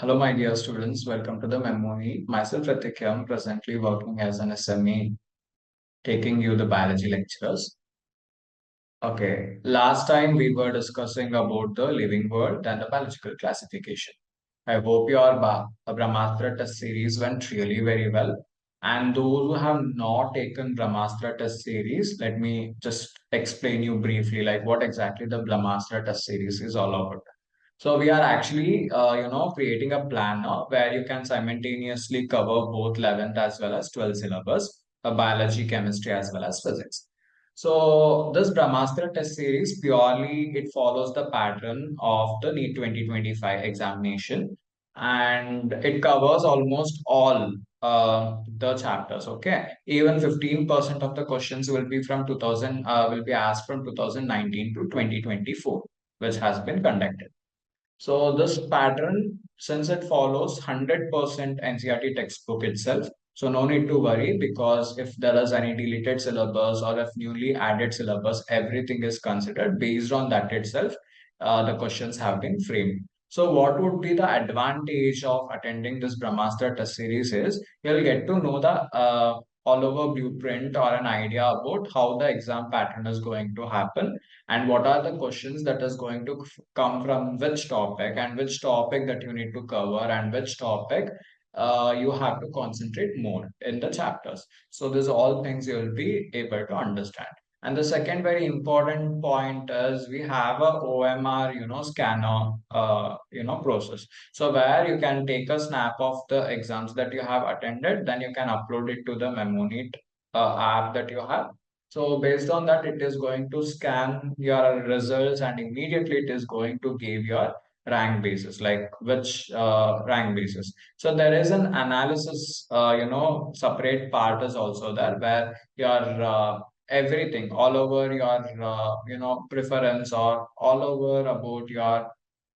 Hello, my dear students. Welcome to the MEMONEET. Myself, Ritik, I'm presently working as an SME, taking you the biology lectures. Okay, last time we were discussing about the living world and the biological classification. I hope your Brahmastra test series went really very well. And those who have not taken Brahmastra test series, let me just explain you briefly like what exactly the Brahmastra test series is all about. So we are actually, creating a planner where you can simultaneously cover both 11th as well as 12th syllabus, biology, chemistry, as well as physics. So this Brahmastra test series purely it follows the pattern of the NEET 2025 examination, and it covers almost all the chapters. Okay, even 15% of the questions will be from 2000 will be asked from 2019 to 2024, which has been conducted. So this pattern, since it follows 100% NCERT textbook itself, so no need to worry because if there is any deleted syllabus or if newly added syllabus, everything is considered based on that itself. The questions have been framed. So what would be the advantage of attending this Brahmastra test series is you'll get to know the all over blueprint or an idea about how the exam pattern is going to happen and what are the questions that is going to come from which topic and which topic that you need to cover and which topic you have to concentrate more in the chapters. So these all things you will be able to understand. And the second very important point is we have a OMR, scanner, process. So where you can take a snap of the exams that you have attended, then you can upload it to the MEMONEET app that you have. So based on that, it is going to scan your results and immediately it is going to give your rank basis, like which rank basis. So there is an analysis, separate part is also there where your everything all over your, preference or all over about your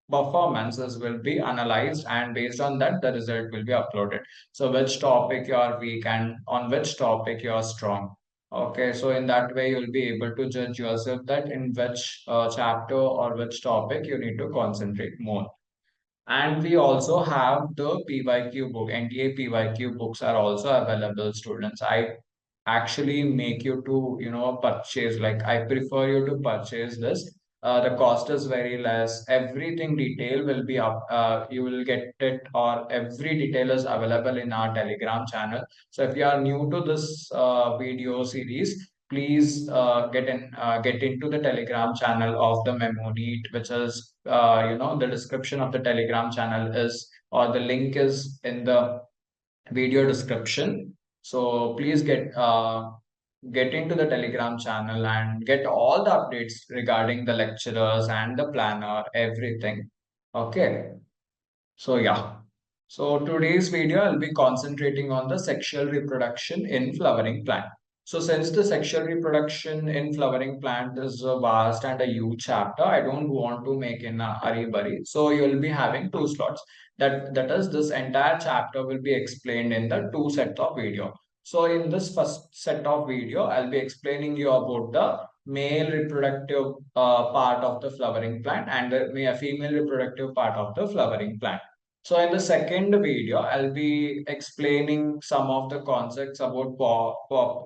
performances will be analyzed and based on that the result will be uploaded. So which topic you are weak and on which topic you are strong. Okay, so in that way you'll be able to judge yourself that in which chapter or which topic you need to concentrate more. And we also have the PYQ book. NTA PYQ books are also available, students. I actually make you to, purchase, like I prefer you to purchase this. The cost is very less. Everything detail will be up. You will get it, or every detail is available in our Telegram channel. So if you are new to this video series, please get into the Telegram channel of the MEMONEET, which is the description of the Telegram channel is or the link is in the video description. So please get into the Telegram channel and get all the updates regarding the lecturers and the planner, everything. Okay. So yeah. So today's video I'll be concentrating on the sexual reproduction in flowering plant. So since the sexual reproduction in flowering plant is a vast and a huge chapter, I don't want to make in a hurry burry. So you'll be having two slots. That is this entire chapter will be explained in the two set of video. So in this first set of video, I'll be explaining you about the male reproductive part of the flowering plant and the female reproductive part of the flowering plant. So in the second video, I'll be explaining some of the concepts about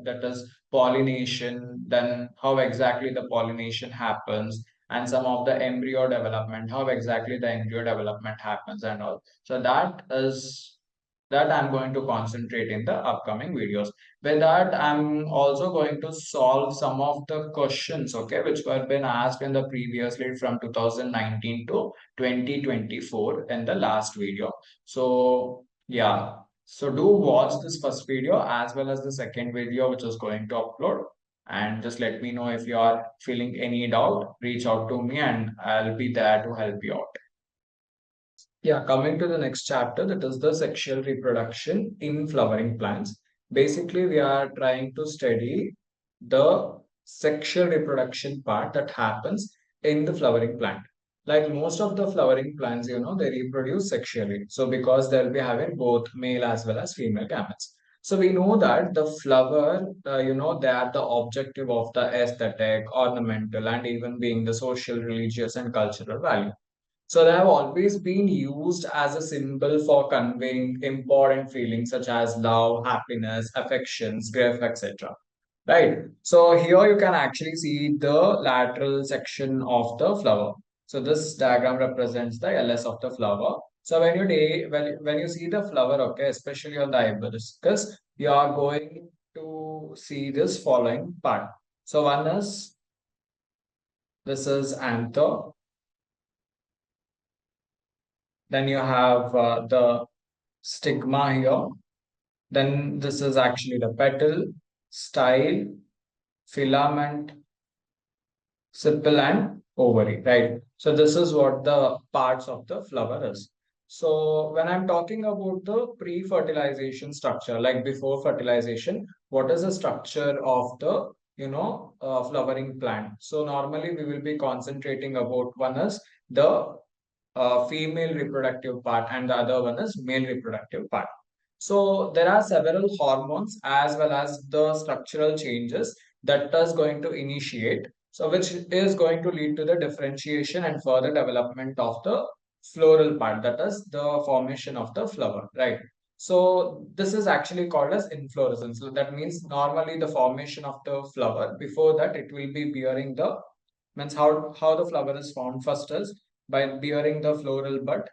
that is pollination, then how exactly the pollination happens, and some of the embryo development, how exactly the embryo development happens and all. So that I'm going to concentrate in the upcoming videos. With that, I'm also going to solve some of the questions, okay, which were been asked in the previously from 2019 to 2024 in the last video. So yeah, so do watch this first video as well as the second video, which is going to upload. And just let me know if you are feeling any doubt, reach out to me and I'll be there to help you out. Yeah, coming to the next chapter, that is the sexual reproduction in flowering plants. Basically, we are trying to study the sexual reproduction part that happens in the flowering plant. Like most of the flowering plants, they reproduce sexually. So because they'll be having both male as well as female gametes. So we know that the flower, they are the objective of the aesthetic, ornamental, and even being the social, religious, and cultural value. So they have always been used as a symbol for conveying important feelings such as love, happiness, affections, grief, etc. Right. So here you can actually see the lateral section of the flower. So this diagram represents the LS of the flower. So when you see the flower, okay, especially on the hibiscus, you are going to see this following part. So one is this is anther. Then you have the stigma here. Then this is actually the petal, style, filament, sepal and ovary, right? So this is what the parts of the flower is. So when I'm talking about the pre-fertilization structure, like before fertilization, what is the structure of the flowering plant? So normally we will be concentrating about one is the female reproductive part and the other one is male reproductive part. So there are several hormones as well as the structural changes that is going to initiate. So which is going to lead to the differentiation and further development of the floral part, that is the formation of the flower, right? So this is actually called as inflorescence. So that means normally the formation of the flower, before that it will be bearing the means how the flower is formed first is by bearing the floral bud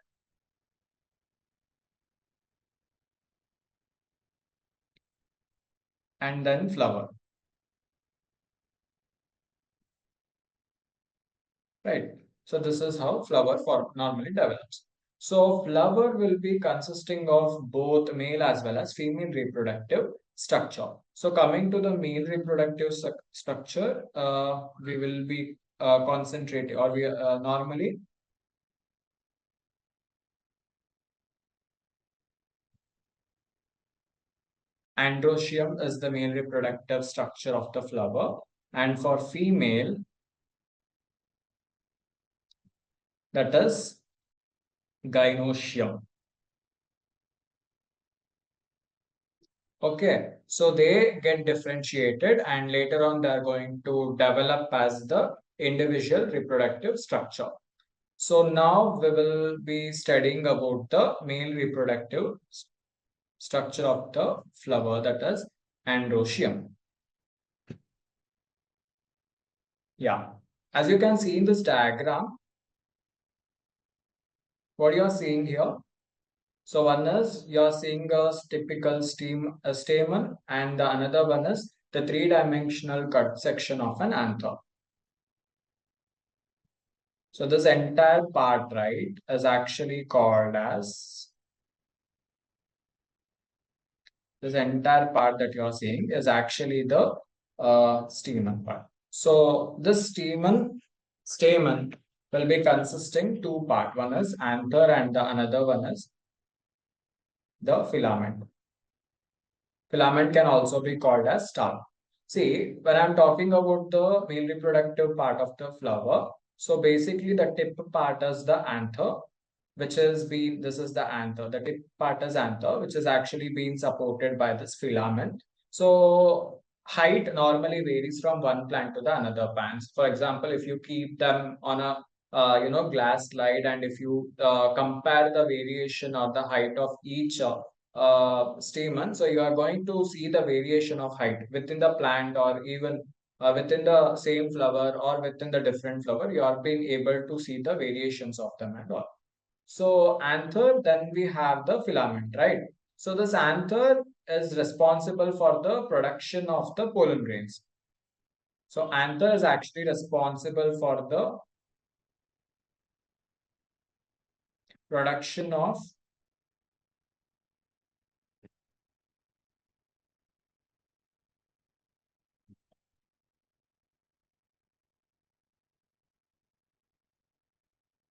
and then flower, right? So this is how flower form normally develops. So flower will be consisting of both male as well as female reproductive structure. So coming to the male reproductive structure, we will be concentrating or we normally androecium is the male reproductive structure of the flower, and for female that is gynoecium. Okay, so they get differentiated and later on they're going to develop as the individual reproductive structure. So now we will be studying about the male reproductive structure of the flower, that is androecium. Yeah, as you can see in this diagram, what you are seeing here. So one is you are seeing a typical stamen and the another one is the three-dimensional cut section of an anther. So this entire part, right, is actually called as this entire part that you are seeing is actually the stamen part. So this stamen will be consisting two part. One is anther and the another one is the filament. Filament can also be called as stalk. See, when I'm talking about the male reproductive part of the flower, so basically the tip part is the anther, which is being this is the anther. The tip part is anther, which is actually being supported by this filament. So height normally varies from one plant to the another plant. For example, if you keep them on a glass slide and if you compare the variation or the height of each stamen, so you are going to see the variation of height within the plant or even within the same flower or within the different flower, you are being able to see the variations of them and all. So anther, then we have the filament, right? So this anther is responsible for the production of the pollen grains. So anther is actually responsible for the production of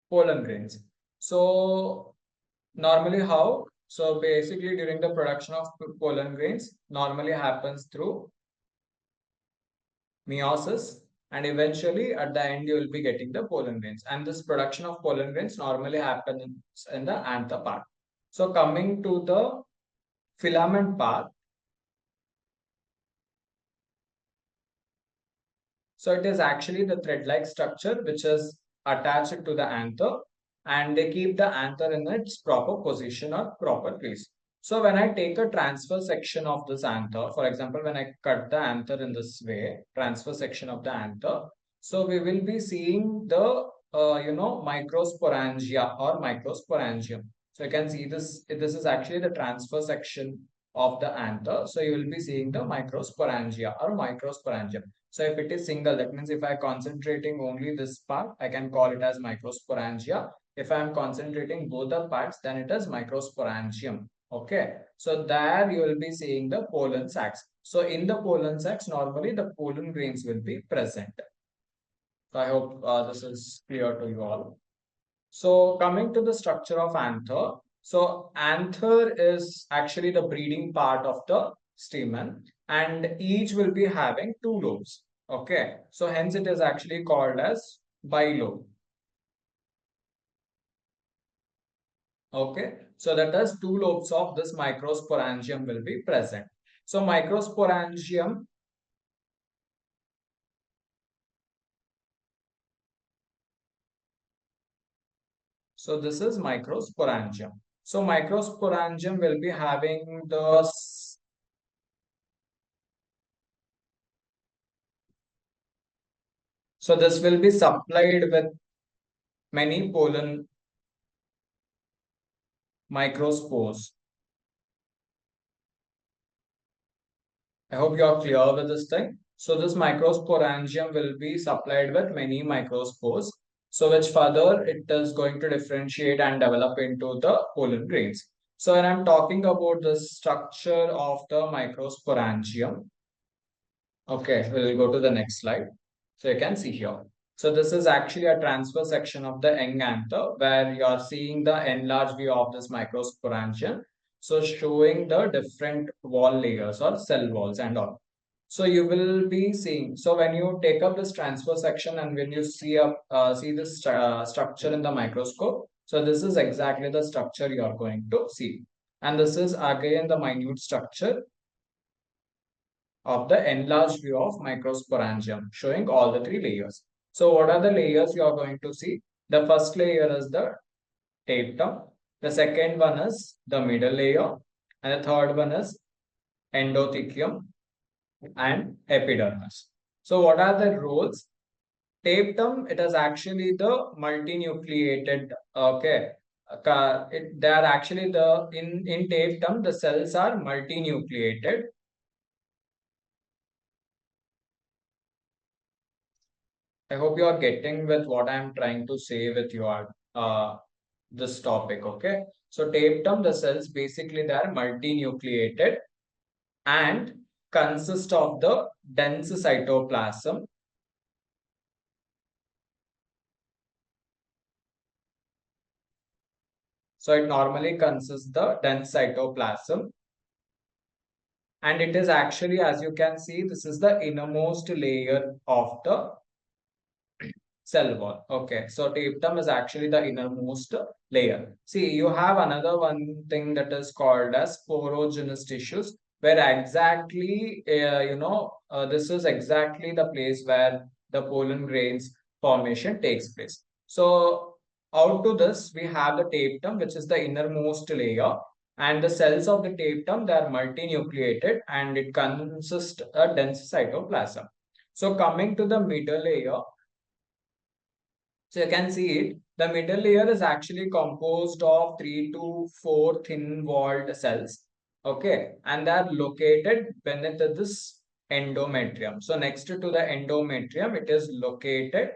pollen grains. So normally how? So basically during the production of pollen grains normally happens through meiosis, and eventually at the end you will be getting the pollen grains, and this production of pollen grains normally happens in the anther part. So coming to the filament part, so it is actually the thread like structure which is attached to the anther, and they keep the anther in its proper position or proper place. So when I take a transfer section of this anther, for example, when I cut the anther in this way, transfer section of the anther, so we will be seeing the microsporangia or microsporangium. So you can see this. This is actually the transfer section of the anther. So you will be seeing the microsporangia or microsporangium. So if it is single, that means if I concentrating only this part, I can call it as microsporangia. If I am concentrating both the parts, then it is microsporangium. Okay. So there you will be seeing the pollen sacs. So in the pollen sacs, normally the pollen grains will be present. So I hope this is clear to you all. So coming to the structure of anther. So anther is actually the breeding part of the stamen, and each will be having two lobes. Okay. So hence it is actually called as bilobe. Okay. So that is two lobes of this microsporangium will be present. So microsporangium. So this is microsporangium. So microsporangium will be having the. So this will be supplied with many pollen microspores. I hope you are clear with this thing. So this microsporangium will be supplied with many microspores. So which further it is going to differentiate and develop into the pollen grains. So when I'm talking about the structure of the microsporangium, okay, we'll go to the next slide. So you can see here. So this is actually a transfer section of the young anther where you are seeing the enlarged view of this microsporangium. So showing the different wall layers or cell walls and all. So you will be seeing. So when you take up this transfer section and when you see this structure in the microscope, so this is exactly the structure you are going to see. And this is again the minute structure of the enlarged view of microsporangium, showing all the three layers. So what are the layers you are going to see? The first layer is the tapetum. The second one is the middle layer. And the third one is endothecium and epidermis. So what are the roles? Tapetum, it is actually the multinucleated, okay. They are actually in tapetum, the cells are multinucleated. I hope you are getting with what I'm trying to say with your this topic. Okay. So tapetum, the cells basically they are multinucleated and consist of the dense cytoplasm. So it normally consists the dense cytoplasm, and it is actually, as you can see, this is the innermost layer of the cell wall. Okay, so tapetum is actually the innermost layer. See, you have another one thing that is called as porogenous tissues, where exactly, this is exactly the place where the pollen grains formation takes place. So, out to this, we have the tapetum, which is the innermost layer, and the cells of the tapetum, they are multinucleated, and it consists a dense cytoplasm. So, coming to the middle layer, so you can see it. The middle layer is actually composed of 3 to 4 thin-walled cells. Okay, and they are located beneath this endometrium. So next to the endometrium, it is located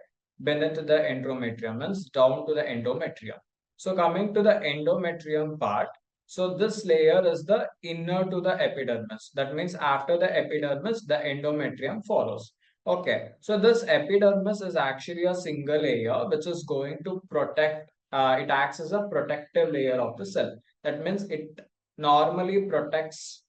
beneath the endometrium, means down to the endometrium. So coming to the endometrium part, so this layer is the inner to the epidermis. That means after the epidermis, the endometrium follows. Okay, so this epidermis is actually a single layer which is going to protect, it acts as a protective layer of the cell. That means it normally protects,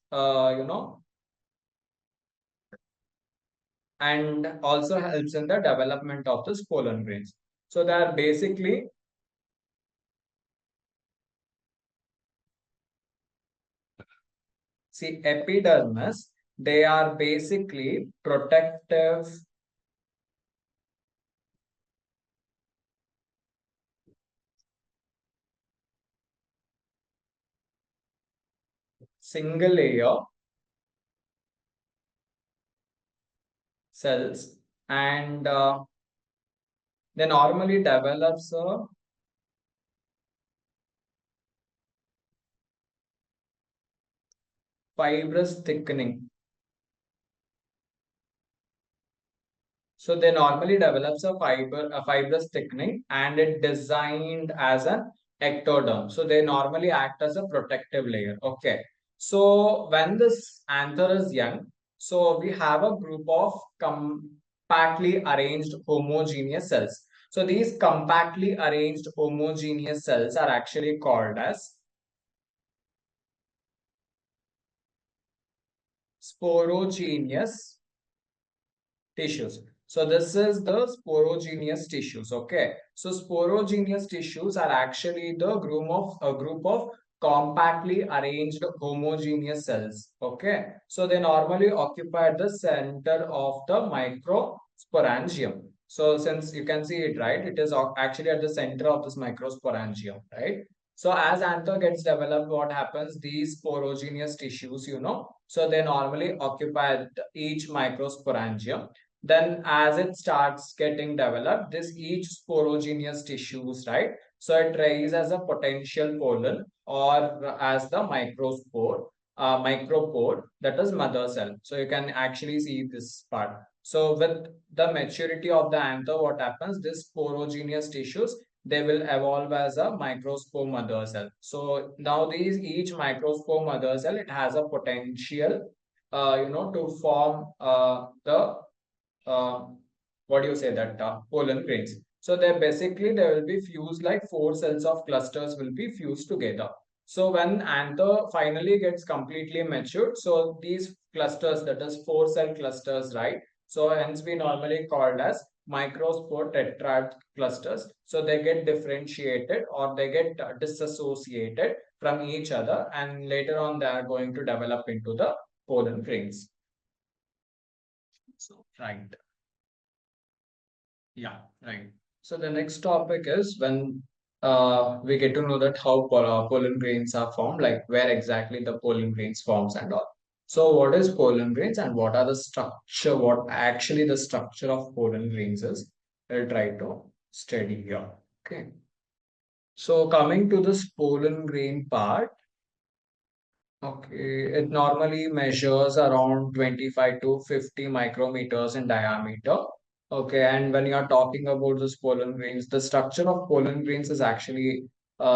and also helps in the development of the pollen grains. So they are basically, see, epidermis, they are basically protective. single layer cells, and they normally develops a fibrous thickening. So they normally develops a fibrous thickening, and it designed as an ectoderm. So they normally act as a protective layer. Okay. So when this anther is young, so we have a group of compactly arranged homogeneous cells. So these compactly arranged homogeneous cells are actually called as sporogenous tissues. So this is the sporogenous tissues. Okay. So sporogenous tissues are actually the group of compactly arranged homogeneous cells. Okay. So they normally occupy the center of the microsporangium. So since you can see it, right, it is actually at the center of this microsporangium, right? So as anther gets developed, what happens? These sporogenous tissues, so they normally occupy each microsporangium. Then as it starts getting developed, this each sporogenous tissues, right? So it raises as a potential pollen or as the micropore, that is mother cell. So you can actually see this part. So with the maturity of the anther, what happens? This sporogenous tissues, they will evolve as a microspore mother cell. So now these each microspore mother cell, it has a potential, to form the uh, what do you say, that pollen grains. So they basically they will be fused, like four cells of clusters will be fused together. So when anther finally gets completely matured, so these clusters, that is four cell clusters, right? So hence we normally called as microspore tetrad clusters. So they get differentiated or they get disassociated from each other, and later on they are going to develop into the pollen grains. So right. Yeah, right. So the next topic is when we get to know that how pollen grains are formed, like where exactly the pollen grains forms and all. So what is pollen grains and what are the structure, what actually the structure of pollen grains is, we'll try to study here. Okay. So coming to this pollen grain part, okay, it normally measures around 25 to 50 micrometers in diameter. Okay, and when you are talking about this pollen grains, the structure of pollen grains is actually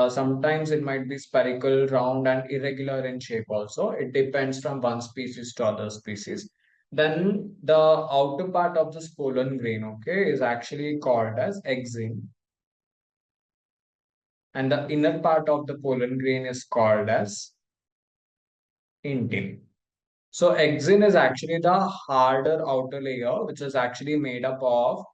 sometimes it might be spherical, round, and irregular in shape also. It depends from one species to other species. Then the outer part of this pollen grain, okay, is actually called as exine, and the inner part of the pollen grain is called as intine. So exin is actually the harder outer layer, which is actually made up of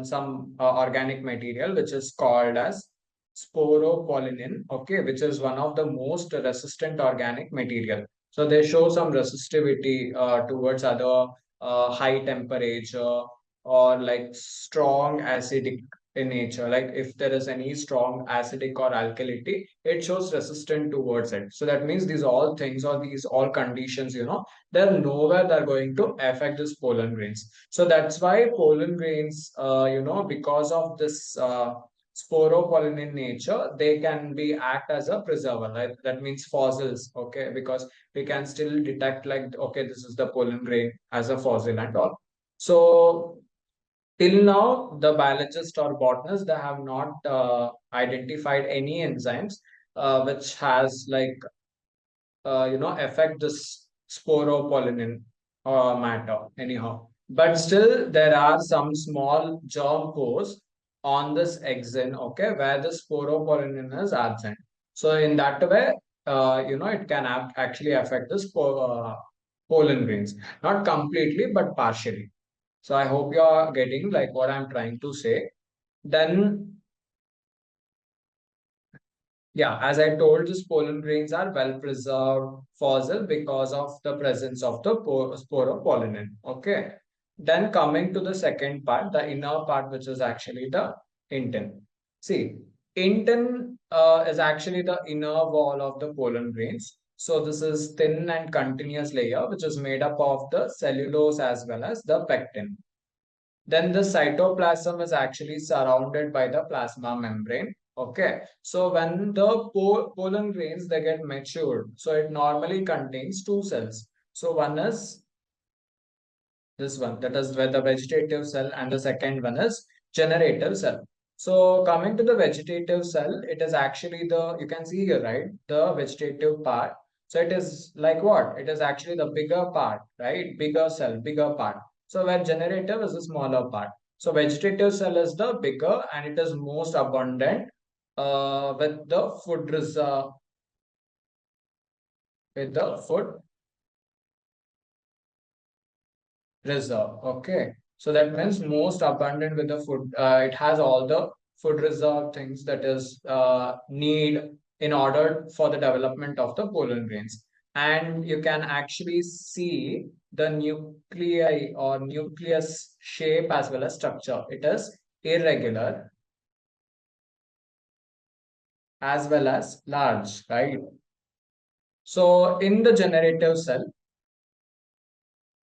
some organic material, which is called as sporopollenin, okay, which is one of the most resistant organic material. So they show some resistivity towards other high temperature or like strong acidic in nature. Like if there is any strong acidic or alkalinity, it shows resistant towards it. So that means these all things or these all conditions, they're nowhere they're going to affect this pollen grains. So that's why pollen grains, because of this sporopollen in nature, they can be act as a preserver. Right? That means fossils, okay, because we can still detect like, okay, this is the pollen grain as a fossil and all. So till now, the biologists or botanists, they have not identified any enzymes which has like affect this sporopollenin matter anyhow. But still, there are some small germ pores on this exon, okay, where the sporopollenin is absent. So in that way, it can actually affect the pollen grains, not completely, but partially. So I hope you are getting like what I'm trying to say. Then yeah, as I told, these pollen grains are well preserved fossil because of the presence of the sporopollenin. Okay. Then coming to the second part, the inner part, which is actually the intern. See, intern is actually the inner wall of the pollen grains. So this is thin and continuous layer which is made up of the cellulose as well as the pectin. Then the cytoplasm is actually surrounded by the plasma membrane. Okay, so when the pollen grains they get matured, so it normally contains two cells. So one is this one, that is where the vegetative cell, and the second one is generative cell. So coming to the vegetative cell, it is actually the, you can see here, right, the vegetative part. So it is like what? It is actually the bigger part, right? Bigger cell, bigger part. So where generative is a smaller part. So vegetative cell is the bigger and it is most abundant with the food reserve, with the food reserve. Okay. So that means most abundant with the food. It has all the food reserve things that is need in order for the development of the pollen grains. And you can actually see the nuclei or nucleus shape as well as structure. It is irregular as well as large, right? So in the generative cell,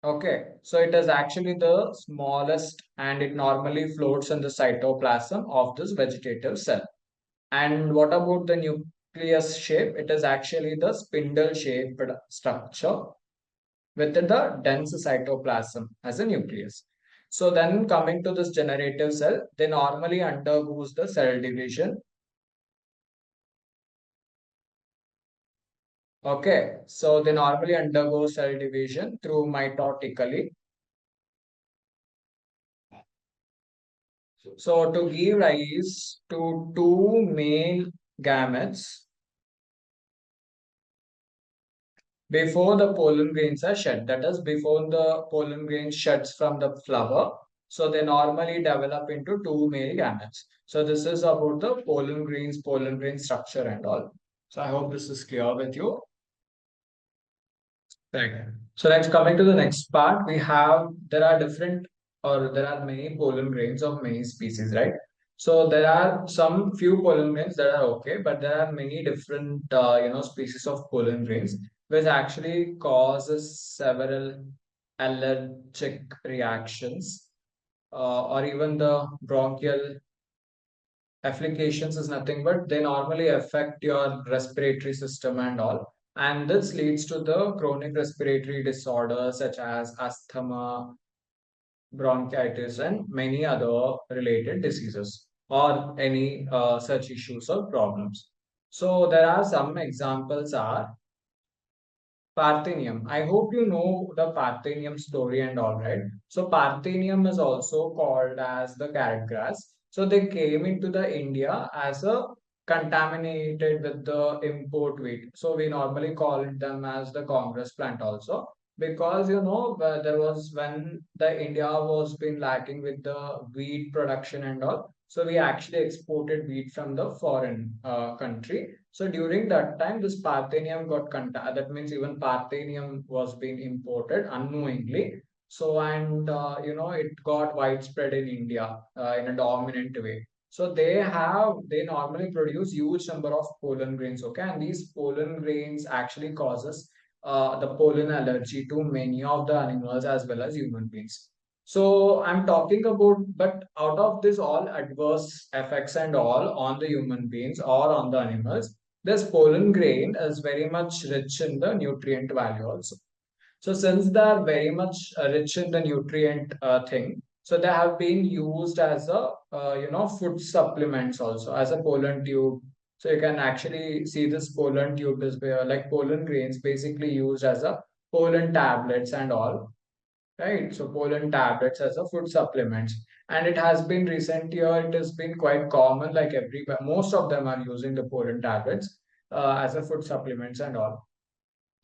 okay, so it is actually the smallest and it normally floats in the cytoplasm of this vegetative cell. And what about the nucleus shape? It is actually the spindle shaped structure with the dense cytoplasm as a nucleus. So then coming to this generative cell, they normally undergoes the cell division. Okay, so they normally undergo cell division through mitotically. So to give rise to two male gametes before the pollen grains are shed. That is, before the pollen grain sheds from the flower. So they normally develop into two male gametes. So this is about the pollen grain structure and all. So I hope this is clear with you. Right. So next, coming to the next part, we have there are different or there are many pollen grains of many species, right? So there are some few pollen grains that are okay, but there are many different species of pollen grains which actually causes several allergic reactions or even the bronchial applications is nothing but they normally affect your respiratory system and all. And this leads to the chronic respiratory disorders such as asthma, bronchitis, and many other related diseases or any such issues or problems. So there are some examples are Parthenium. I hope you know the Parthenium story and all, right? So Parthenium is also called as the carrot grass. So they came into the India as a contaminated with the import wheat. So we normally call it them as the Congress plant also because there was when the India was been lacking with the wheat production and all. So we actually exported wheat from the foreign country. So during that time, this Parthenium got that means even Parthenium was being imported unknowingly. So and it got widespread in India in a dominant way. So they normally produce huge number of pollen grains, okay, and these pollen grains actually causes the pollen allergy to many of the animals as well as human beings. So I'm talking about, but out of this all adverse effects and all on the human beings or on the animals, this pollen grain is very much rich in the nutrient value also. So since they are very much rich in the nutrient thing, so they have been used as a food supplements also as a pollen tube. So you can actually see this pollen tube is where like pollen grains basically used as a pollen tablets and all. Right, so pollen tablets as a food supplement, and it has been recent year. It has been quite common. Like most of them are using the pollen tablets as a food supplements and all.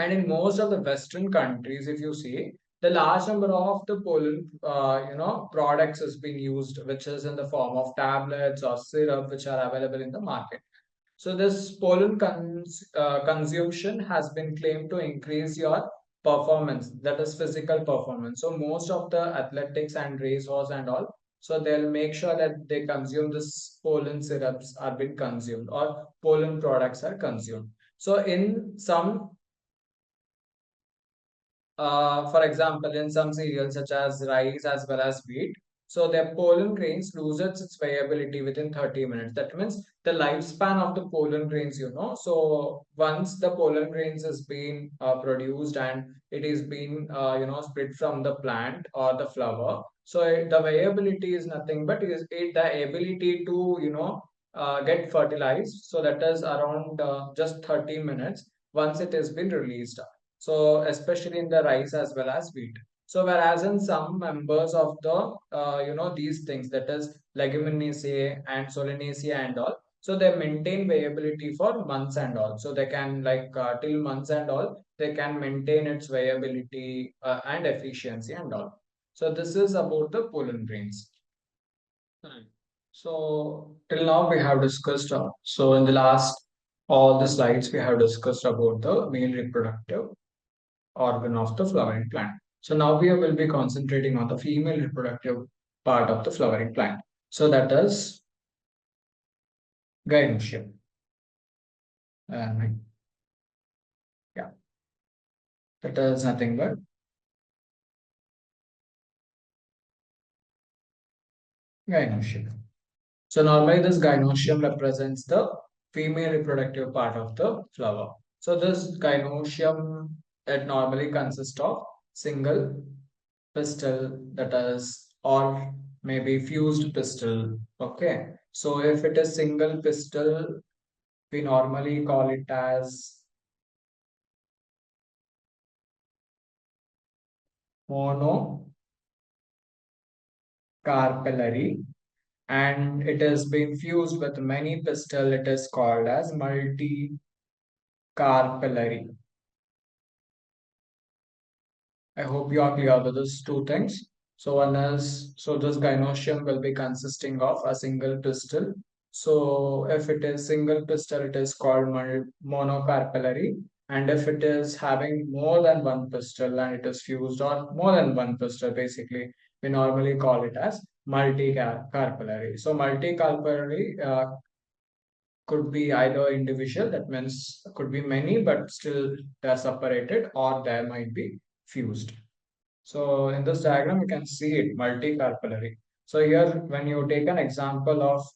And in most of the Western countries, if you see, the large number of the pollen, products has been used, which is in the form of tablets or syrup, which are available in the market. So this pollen consumption has been claimed to increase your performance, that is physical performance. So most of the athletics and racehorse and all, so they'll make sure that they consume this pollen syrups are being consumed or pollen products are consumed. So in some for example, in some cereals such as rice as well as wheat, so their pollen grains loses its viability within 30 minutes. That means the lifespan of the pollen grains, so once the pollen grains is being produced and it is being, split from the plant or the flower, so the viability is nothing but the ability to, get fertilized. So that is around just 30 minutes once it has been released. So especially in the rice as well as wheat. So whereas in some members of the these things, that is Leguminosae and Solanaceae and all, so they maintain viability for months and all. So they can like till months and all, they can maintain its viability and efficiency and all. So this is about the pollen grains. So till now we have discussed. So in the last all the slides we have discussed about the male reproductive organ of the flowering plant. So now we will be concentrating on the female reproductive part of the flowering plant. So that is gynoecium. And yeah, that is nothing but gynoecium. So normally this gynoecium represents the female reproductive part of the flower. So this gynoecium, it normally consists of single pistil, that is, or maybe fused pistil. Okay. So if it is single pistil, we normally call it as monocarpellary, and it has been fused with many pistil. It is called as multicarpellary. I hope you are clear with these two things. So one is, so this gynoecium will be consisting of a single pistil. So if it is single pistil, it is called monocarpellary. And if it is having more than one pistil and it is fused on more than one pistil, basically, we normally call it as multicarpellary. So multicarpellary could be either individual, that means could be many, but still they're separated, or there might be fused. So in this diagram, you can see it multicarpellary. So here, when you take an example of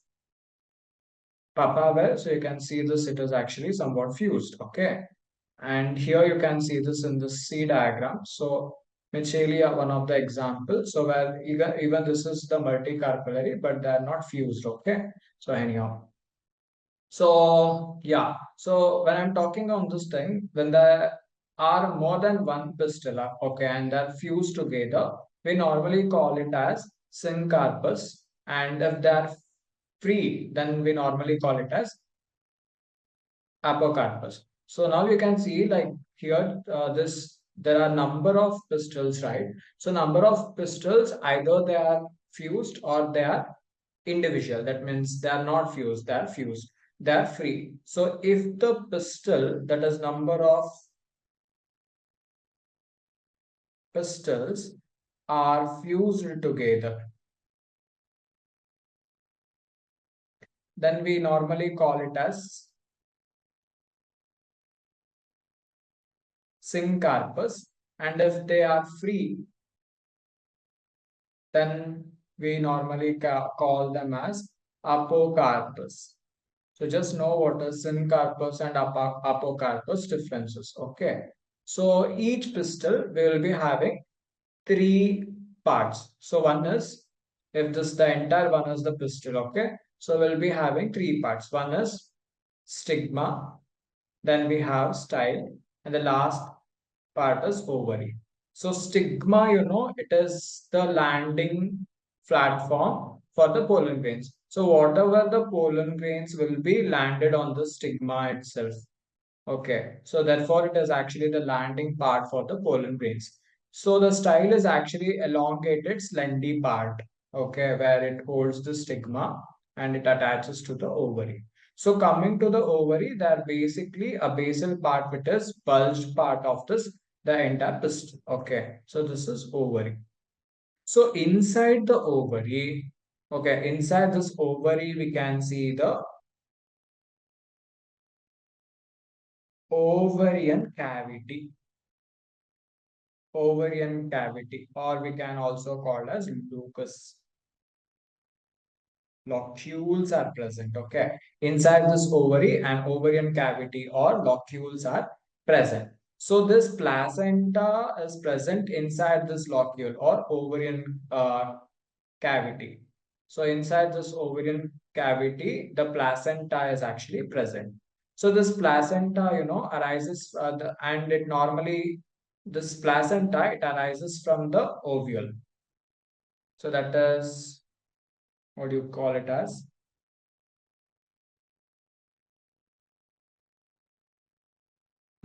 papaware, so you can see this, it is actually somewhat fused. Okay. And here you can see this in the C diagram. So Michelia, one of the examples. So where even this is the multicarpellary, but they are not fused. Okay. So anyhow. So yeah, so when I'm talking on this thing, when there are more than one pistilla, okay, and they're fused together, we normally call it as syncarpus. And if they're free, then we normally call it as apocarpus. So now you can see like here, this there are number of pistils, right? So number of pistils, either they are fused or they are individual. That means they are not fused, they are fused, they are free. So if the pistil, that is number of pistils, are fused together, then we normally call it as syncarpus. And if they are free, then we normally call them as apocarpus. So just know what is syncarpus and apocarpus differences. Okay. So each pistil we will be having three parts. So one is, if this the entire one is the pistil, okay. So we'll be having three parts. One is stigma, then we have style, and the last part is ovary. So stigma, it is the landing platform for the pollen grains. So whatever the pollen grains will be landed on the stigma itself. Okay, so therefore it is actually the landing part for the pollen grains. So the style is actually elongated, slendy part, okay, where it holds the stigma and it attaches to the ovary. So coming to the ovary, there basically a basal part which is bulged part of this, the entire pistil. Okay, so this is ovary. So inside the ovary, okay, inside this ovary, we can see the ovarian cavity. ovarian cavity, or we can also call as lucus. Locules are present. Okay, inside this ovary, an ovarian cavity or locules are present. So this placenta is present inside this locule or ovarian cavity. So inside this ovarian cavity, the placenta is actually present. So this placenta, arises and it normally, this placenta, it arises from the ovule. So that is, what do you call it as?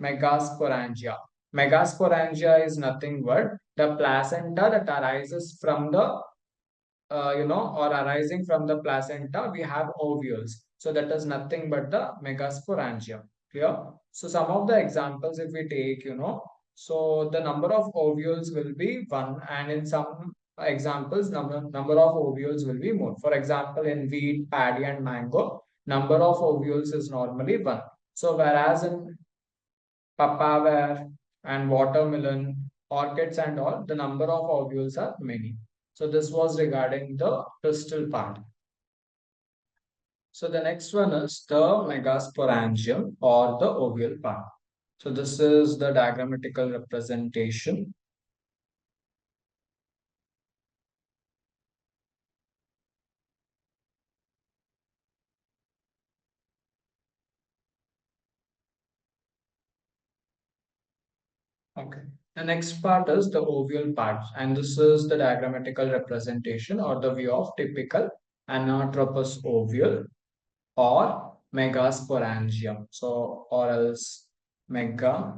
Megasporangia. Megasporangia is nothing but the placenta that arises from the or arising from the placenta, we have ovules. So that is nothing but the megasporangium. Clear? So some of the examples, if we take, so the number of ovules will be one, and in some examples, number of ovules will be more. For example, in wheat, paddy, and mango, number of ovules is normally one. So whereas in papaya and watermelon, orchids and all, the number of ovules are many. So this was regarding the crystal part. So the next one is the megasporangium or the ovule part. So this is the diagrammatical representation. Okay. The next part is the ovule part, and this is the diagrammatical representation or the view of typical anatropous ovule or megasporangium. So, or else mega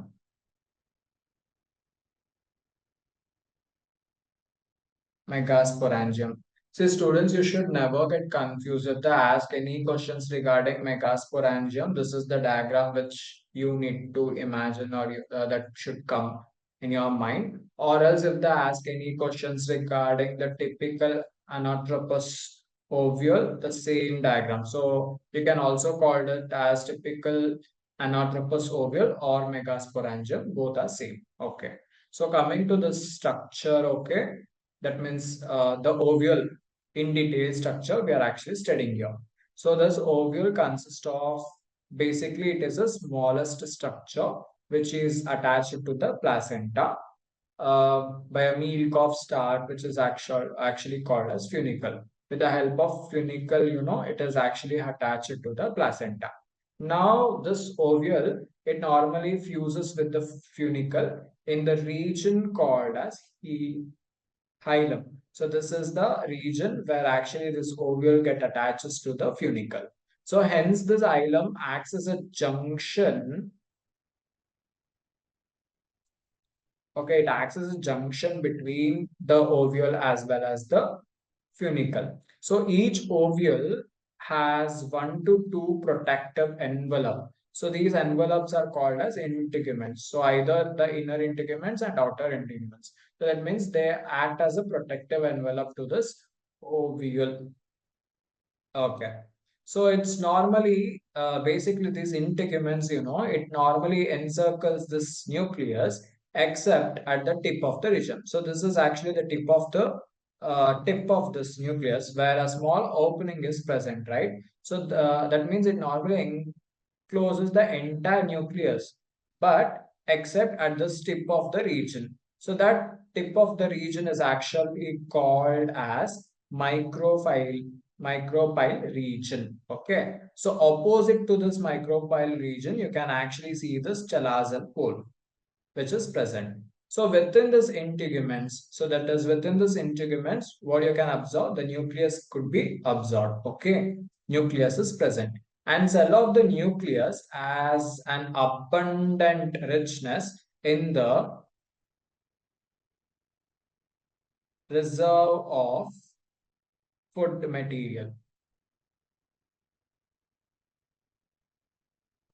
megasporangium. See, students, you should never get confused. If they ask any questions regarding megasporangium, this is the diagram which you need to imagine, or that should come in your mind. Or else, if they ask any questions regarding the typical anatropous ovule, the same diagram. So you can also call it as typical anatropous ovule or megasporangium. Both are same. Okay. So coming to the structure, okay, that means the ovule in detail structure we are actually studying here. So this ovule consists of, basically it is the smallest structure which is attached to the placenta by a milk of start, which is actually called as funicle. With the help of funicle, it is actually attached to the placenta. Now this ovule, it normally fuses with the funicle in the region called as hilum. So this is the region where actually this ovule get attaches to the funicle. So hence this hilum acts as a junction. Okay, it acts as a junction between the ovule as well as the funicle. So each ovule has 1 to 2 protective envelope. So these envelopes are called as integuments. So either the inner integuments and outer integuments. So that means they act as a protective envelope to this ovule. Okay. So it's normally, basically these integuments, it normally encircles this nucleus except at the tip of the region. So this is actually the tip of this nucleus where a small opening is present, right? So that means it normally closes the entire nucleus, but except at the tip of the region. So that tip of the region is actually called as micropyle region. Okay. So opposite to this micropyle region, you can actually see this chalazal pole, which is present. So within this integuments, so that is within this integuments, what you can absorb, the nucleus could be absorbed. Okay, nucleus is present. And cell of the nucleus has an abundant richness in the reserve of food material.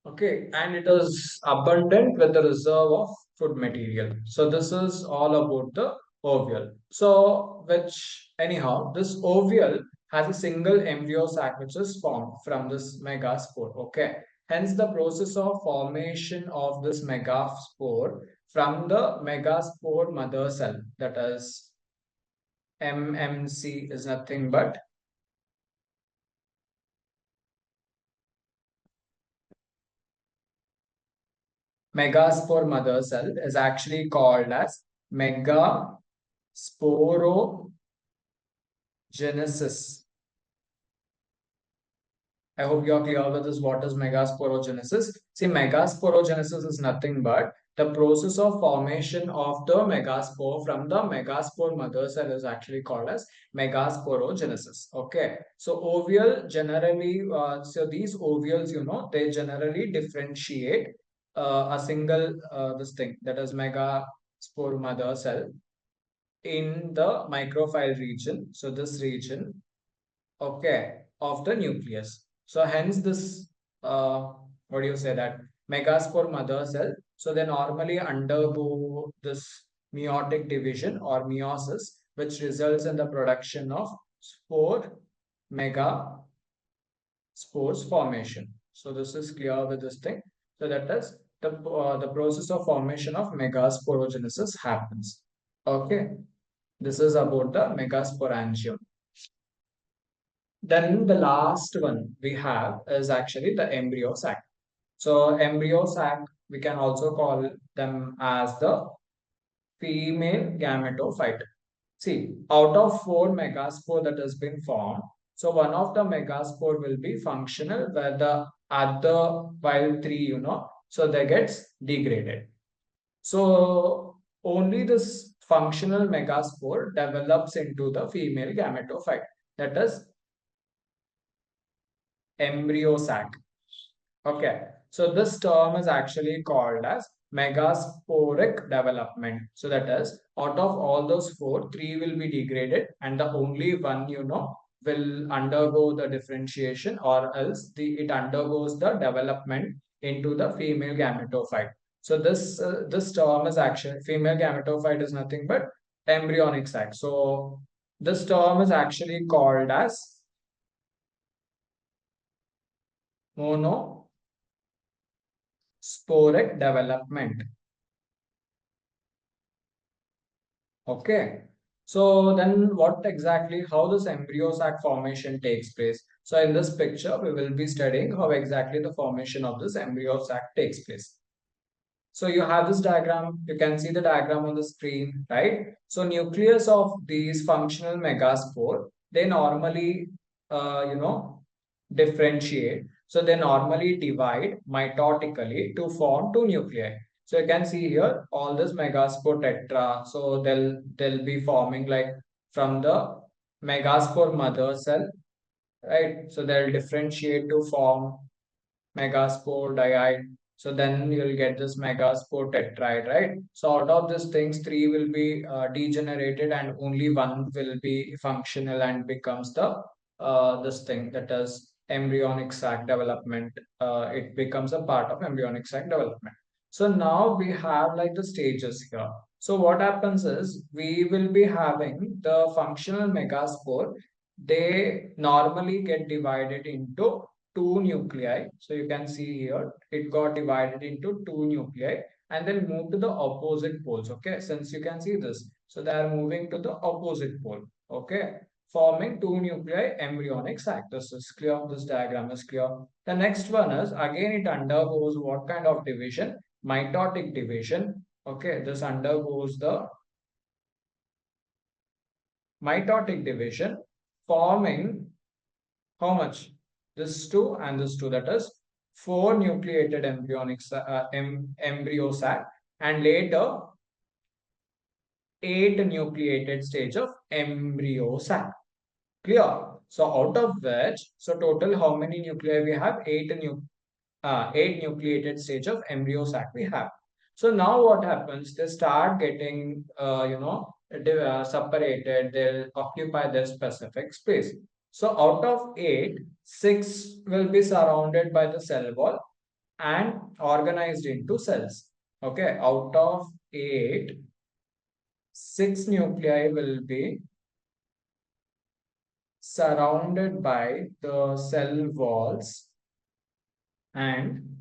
Okay, and it is abundant with the reserve of food material. So this is all about the ovule. So which anyhow, this ovule has a single embryo sac which is formed from this megaspore. Okay, Hence, the process of formation of this megaspore from the megaspore mother cell, that is MMC, is nothing but megaspore mother cell, is actually called as megasporogenesis. I hope you are clear with this. What is megasporogenesis? See, megasporogenesis is nothing but the process of formation of the megaspore from the megaspore mother cell is actually called as megasporogenesis. Okay. So ovule generally, so these ovules, they generally differentiate a single this thing, that is megaspore mother cell in the microphile region. So this region, okay, of the nucleus. So hence this, what do you say, that megaspore mother cell. So they normally undergo this meiotic division or meiosis, which results in the production of spore megaspores formation. So this is clear with this thing. So that is the process of formation of megasporogenesis happens. Okay, this is about the megasporangium. Then the last one we have is actually the embryo sac. So embryo sac, we can also call them as the female gametophyte. See, out of four megaspore that has been formed, so one of the megaspore will be functional, where the other, while three, so they gets degraded. So only this functional megaspore develops into the female gametophyte. That is embryo sac. Okay, so this term is actually called as megasporic development. So that is, out of all those four, three will be degraded, and the only one, will undergo the differentiation, or else it undergoes the development into the female gametophyte. So this term is actually, female gametophyte is nothing but embryonic sac. So this term is actually called as monosporic development. Okay. So then what exactly, how this embryo sac formation takes place? So in this picture, we will be studying how exactly the formation of this embryo sac takes place. So you have this diagram, you can see the diagram on the screen, right? So nucleus of these functional megaspore, they normally, differentiate. So they normally divide mitotically to form two nuclei. So you can see here all this megaspore tetra. So they'll be forming like from the megaspore mother cell, right? So they'll differentiate to form megaspore diide. So then you'll get this megaspore tetride, right? So out of these things, three will be degenerated, and only one will be functional and becomes the this thing, that is embryonic sac development. It becomes a part of embryonic sac development. So now we have like the stages here. So what happens is we will be having the functional megaspore. They normally get divided into two nuclei. So you can see here, it got divided into two nuclei and then move to the opposite poles. Okay, since you can see this, so they are moving to the opposite pole. Okay, forming two nuclei embryonic sac. This is clear. This diagram is clear. The next one is again it undergoes what kind of division? Mitotic division. Okay, this undergoes the mitotic division, forming how much? This two and this two, that is four nucleated embryo sac, and later eight nucleated stage of embryo sac. Clear? So out of which, so total how many nuclei we have? Eight nucleated stage of embryo sac we have. So now what happens? They start getting, separated. They'll occupy their specific space. So out of eight, six will be surrounded by the cell wall and organized into cells. Okay, out of eight, six nuclei will be surrounded by the cell walls and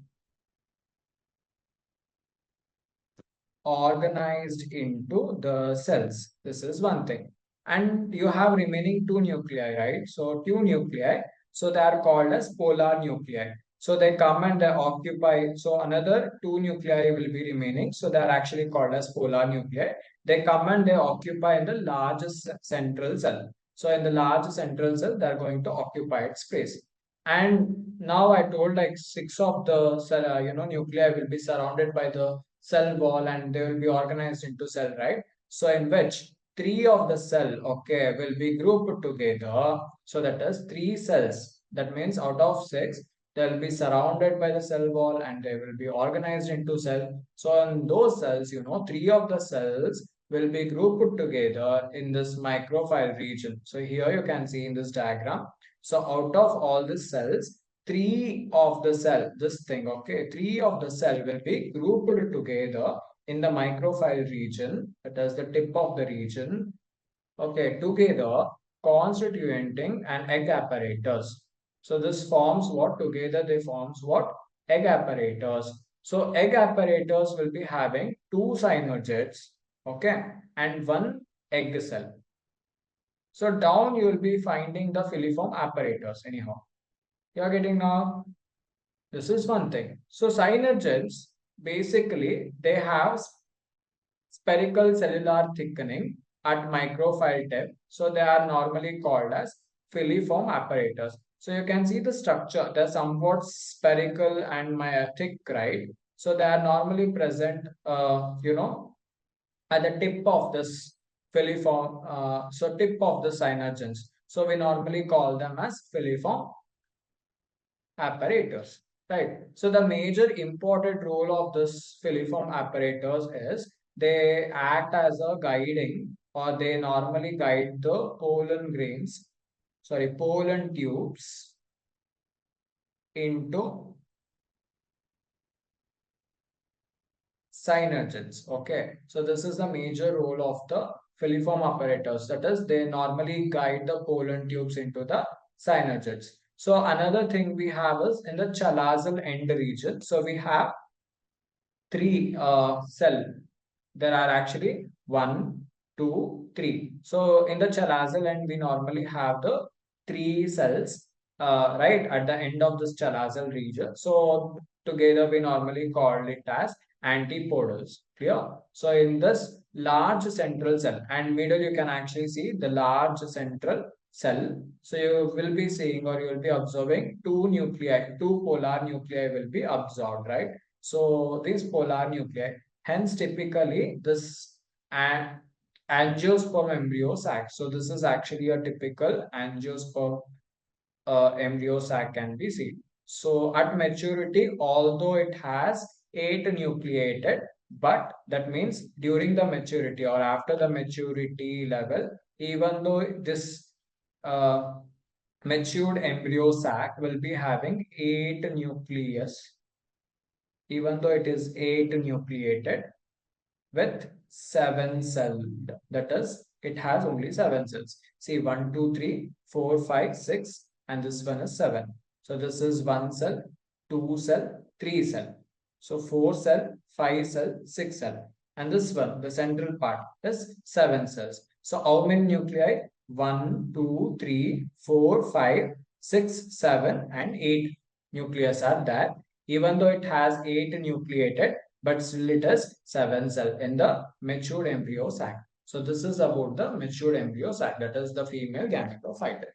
organized into the cells. This is one thing. And you have remaining two nuclei, right? So two nuclei. So they are called as polar nuclei. So they come and they occupy. So another two nuclei will be remaining. So they are actually called as polar nuclei. They come and they occupy in the largest central cell. So in the large central cell, they are going to occupy its space. And now I told like six of the cell, nuclei will be surrounded by the cell wall and they will be organized into cell, right? So in which three of the cell, okay, will be grouped together. So that is three cells. That means out of six, they will be surrounded by the cell wall and they will be organized into cell. So in those cells, three of the cells will be grouped together in this microfile region. So here you can see in this diagram. So out of all the cells, three of the cell, this thing, okay, three of the cell will be grouped together in the microfile region, that is the tip of the region, okay, together constituting an egg apparatus. So this forms what? Together they forms what? Egg apparatus. So egg apparatus will be having two synergids, okay, and one egg cell. So down you will be finding the filiform apparatus anyhow. You are getting now? This is one thing. So synergids, basically, they have spherical cellular thickening at microfile depth. So they are normally called as filiform apparatus. So you can see the structure. They're somewhat spherical and thick, right? So they are normally present, at the tip of this filiform. So tip of the synergens. So we normally call them as filiform apparatus, right? So the major important role of this filiform apparatus is they act as a guiding, or they normally guide the pollen tubes into synergens. Okay, so this is the major role of the filiform apparatus. That is, they normally guide the pollen tubes into the synergens. So another thing we have is in the chalazal end region. So we have three cell. There are actually one, two, three. So in the chalazal end, we normally have the three cells, right, at the end of this chalazal region. So together we normally call it as antipodals. Clear? So in this large central cell and middle, you can actually see the large central cell. So you will be seeing, or you will be observing two nuclei, two polar nuclei will be absorbed, right? So these polar nuclei, hence typically this an angiosperm embryo sac. So this is actually a typical angiosperm embryo sac can be seen. So at maturity, although it has 8 nucleated, but that means during the maturity or after the maturity level, even though this uh, matured embryo sac will be having 8 nucleus, even though it is 8 nucleated with 7 celled. That is, it has only 7 cells. See, 1, 2, 3, 4, 5, 6, and this one is 7. So this is 1 cell, 2 cell, 3 cell. So 4 cell, 5 cell, 6 cell. And this one, the central part, is 7 cells. So how many nuclei? 1, 2, 3, 4, 5, 6, 7, and 8 nucleus are there. Even though it has 8 nucleated, but still it has 7 cell in the matured embryo sac. So this is about the matured embryo sac, that is the female gametophyte.